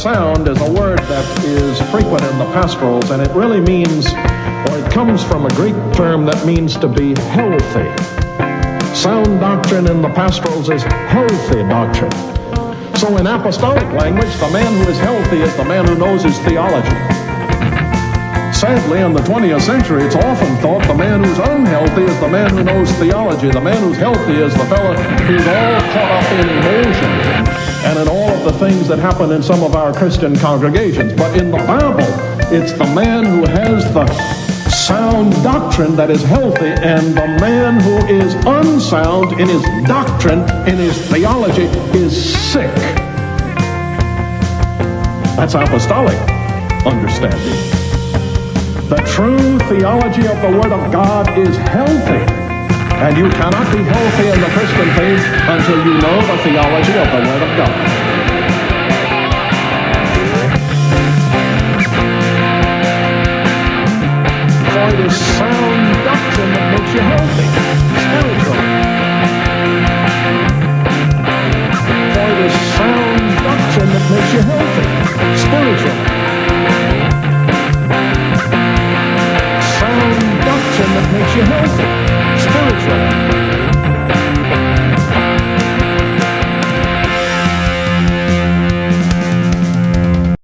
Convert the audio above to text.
sound is a word that is frequent in the pastorals, and it really means, or it comes from a Greek term that means to be healthy. Sound doctrine in the pastorals is healthy doctrine. So in apostolic language, the man who is healthy is the man who knows his theology. Sadly, in the 20th century, it's often thought the man who's unhealthy is the man who knows theology. The man who's healthy is the fellow who's all caught up in emotion and in all of the things that happen in some of our Christian congregations. But in the Bible, it's the man who has the sound doctrine that is healthy, and the man who is unsound in his doctrine, in his theology, is sick. That's apostolic understanding. The true theology of the Word of God is healthy. And you cannot be healthy in the Christian faith until you know the theology of the Word of God. For it is sound doctrine that makes you healthy, spiritually. For it is sound doctrine that makes you healthy, spiritually. Sound doctrine that makes you healthy, spiritually.